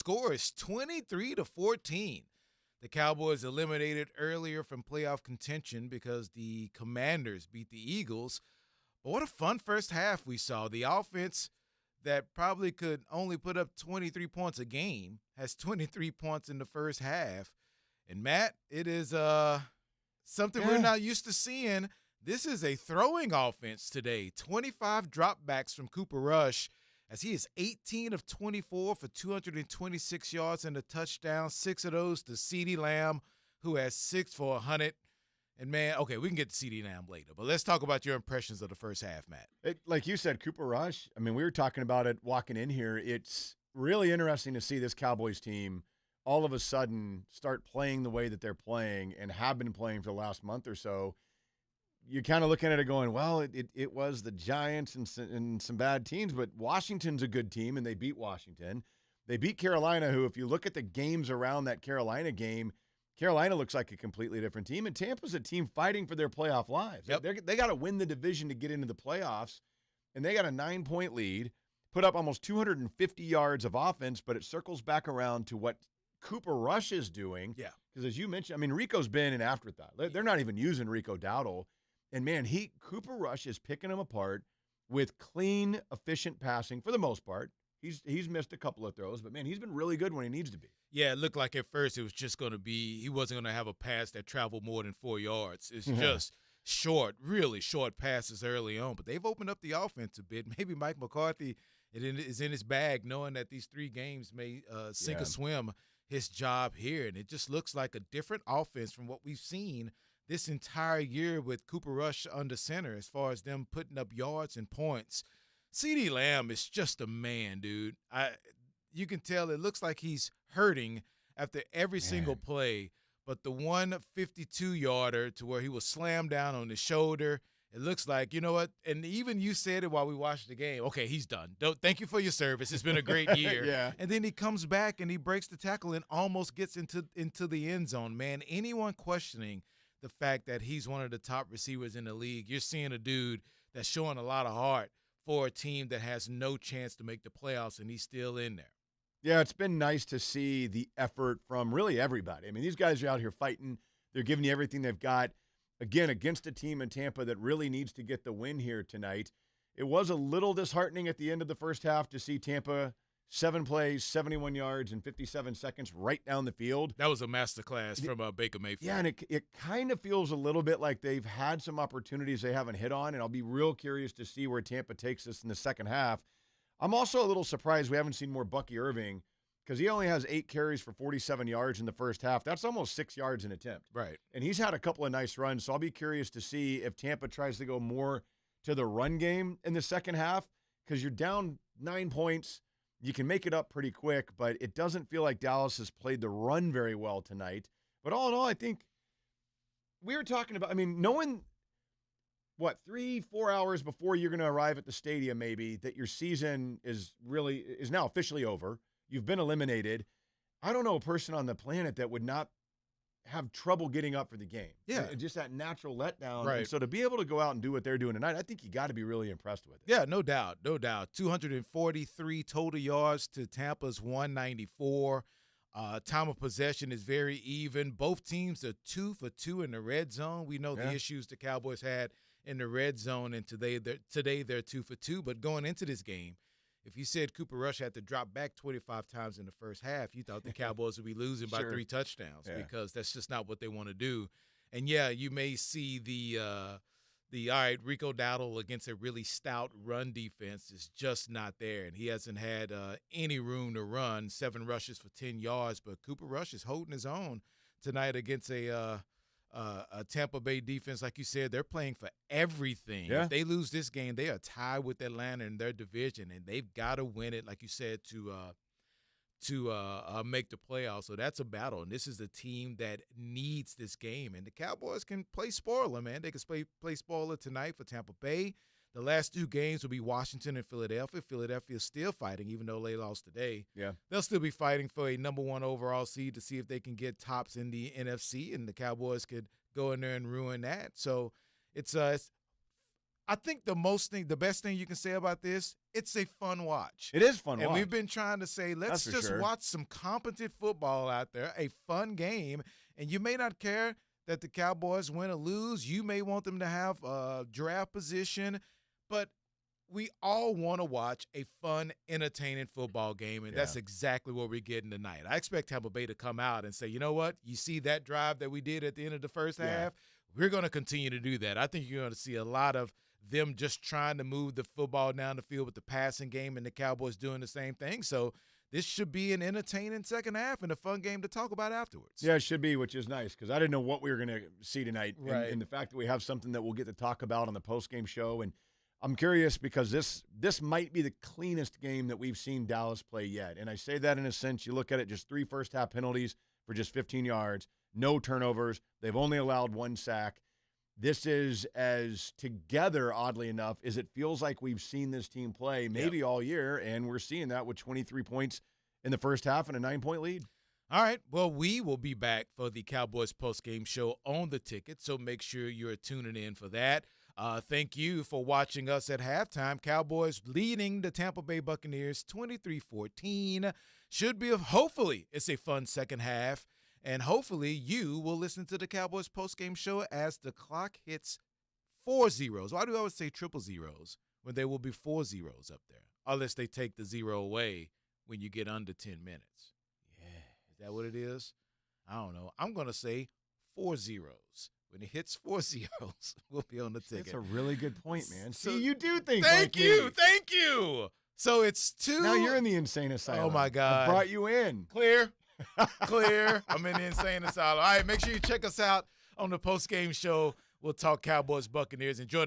Score is 23-14. The Cowboys eliminated earlier from playoff contention because the Commanders beat the Eagles. But what a fun first half we saw. The offense that probably could only put up 23 points a game has 23 points in the first half. And, Matt, it is something we're not used to seeing. This is a throwing offense today. 25 dropbacks from Cooper Rush, as he is 18 of 24 for 226 yards and a touchdown. 6 of those to CeeDee Lamb, who has 6 for 100. And, man, okay, we can get to CeeDee Lamb later, but let's talk about your impressions of the first half, Matt. Like you said, Cooper Rush, I mean, we were talking about it walking in here. It's really interesting to see this Cowboys team all of a sudden start playing the way that they're playing and have been playing for the last month or so. You're kind of looking at it going, well, it was the Giants and some bad teams, but Washington's a good team, and they beat Washington. They beat Carolina, who, if you look at the games around that Carolina game, Carolina looks like a completely different team, and Tampa's a team fighting for their playoff lives. Yep. They got to win the division to get into the playoffs, and they got a 9-point lead, put up almost 250 yards of offense, but it circles back around to what Cooper Rush is doing. Yeah. Because as you mentioned, I mean, Rico's been an afterthought. They're not even using Rico Dowdle. And, man, Cooper Rush is picking him apart with clean, efficient passing for the most part. He's missed a couple of throws, but, man, he's been really good when he needs to be. Yeah, it looked like at first it was just going to be – he wasn't going to have a pass that traveled more than 4 yards. It's just short, really short passes early on. But they've opened up the offense a bit. Maybe Mike McCarthy is in his bag knowing that these 3 games may sink or swim his job here. And it just looks like a different offense from what we've seen this entire year with Cooper Rush under center as far as them putting up yards and points. CeeDee Lamb is just a man, dude. You can tell it looks like he's hurting after every single play, but the 152-yarder to where he was slammed down on his shoulder, it looks like, you know what, and even you said it while we watched the game, okay, he's done. Thank you for your service. It's been a great year. Yeah. And then he comes back and he breaks the tackle and almost gets into the end zone. Man, anyone questioning the fact that he's one of the top receivers in the league, you're seeing a dude that's showing a lot of heart for a team that has no chance to make the playoffs, and he's still in there. Yeah, it's been nice to see the effort from really everybody. I mean, these guys are out here fighting. They're giving you everything they've got. Again, against a team in Tampa that really needs to get the win here tonight. It was a little disheartening at the end of the first half to see Tampa 7 plays, 71 yards, and 57 seconds right down the field. That was a masterclass from Baker Mayfield. Yeah, and it kind of feels a little bit like they've had some opportunities they haven't hit on, and I'll be real curious to see where Tampa takes this in the second half. I'm also a little surprised we haven't seen more Bucky Irving because he only has 8 carries for 47 yards in the first half. That's almost 6 yards an attempt. Right. And he's had a couple of nice runs, so I'll be curious to see if Tampa tries to go more to the run game in the second half because you're down 9 points. You can make it up pretty quick, but it doesn't feel like Dallas has played the run very well tonight. But all in all, I think we were talking about, I mean, knowing, 3-4 hours before you're going to arrive at the stadium maybe, that your season is now officially over. You've been eliminated. I don't know a person on the planet that would not have trouble getting up for the game. Yeah. Just that natural letdown. Right. And so to be able to go out and do what they're doing tonight, I think you got to be really impressed with it. Yeah, no doubt. 243 total yards to Tampa's 194. Time of possession is very even. Both teams are 2 for 2 in the red zone. We know the issues the Cowboys had in the red zone, and today they're 2 for 2. But going into this game, if you said Cooper Rush had to drop back 25 times in the first half, you thought the Cowboys would be losing by 3 touchdowns because that's just not what they want to do. And, yeah, you may see the Rico Dowdle against a really stout run defense is just not there, and he hasn't had any room to run, 7 rushes for 10 yards. But Cooper Rush is holding his own tonight against a Tampa Bay defense. Like you said, they're playing for everything. Yeah. If they lose this game, they are tied with Atlanta in their division, and they've got to win it, like you said, to make the playoffs. So that's a battle, and this is a team that needs this game. And the Cowboys can play spoiler, man. They can play spoiler tonight for Tampa Bay. The last 2 games will be Washington and Philadelphia. Philadelphia is still fighting, even though they lost today. Yeah. They'll still be fighting for a number 1 overall seed to see if they can get tops in the NFC, and the Cowboys could go in there and ruin that. So it's I think the best thing you can say about this, it's a fun watch. It is fun and watch. we've been trying to say, let's just sure. watch some competent football out there, a fun game. And you may not care that the Cowboys win or lose. You may want them to have a draft position. But we all want to watch a fun, entertaining football game, and that's exactly what we're getting tonight. I expect Tampa Bay to come out and say, you know what? You see that drive that we did at the end of the first half? We're going to continue to do that. I think you're going to see a lot of them just trying to move the football down the field with the passing game, and the Cowboys doing the same thing. So this should be an entertaining second half and a fun game to talk about afterwards. Yeah, it should be, which is nice because I didn't know what we were going to see tonight. Right. And the fact that we have something that we'll get to talk about on the postgame show. And I'm curious because this might be the cleanest game that we've seen Dallas play yet. And I say that in a sense. You look at it, just 3 first-half penalties for just 15 yards, no turnovers. They've only allowed 1 sack. This is as together, oddly enough, as it feels like we've seen this team play maybe all year, and we're seeing that with 23 points in the first half and a 9-point lead. All right, well, we will be back for the Cowboys postgame show on the ticket, so make sure you're tuning in for that. Thank you for watching us at halftime. Cowboys leading the Tampa Bay Buccaneers 23-14. Should be, hopefully, it's a fun second half. And hopefully you will listen to the Cowboys postgame show as the clock hits 4 zeros. Why do I always say triple zeros when there will be 4 zeros up there? Unless they take the 0 away when you get under 10 minutes. Yeah. Is that what it is? I don't know. I'm going to say 4 zeros. When it hits 4 zeros, we'll be on the ticket. That's a really good point, man. So, see, you do think Thank like you. me. Thank you. So it's 2. Now you're in the insane asylum. Oh, my God. I brought you in. Clear. Clear. I'm in the insane asylum. All right, make sure you check us out on the post-game show. We'll talk Cowboys Buccaneers. Enjoy the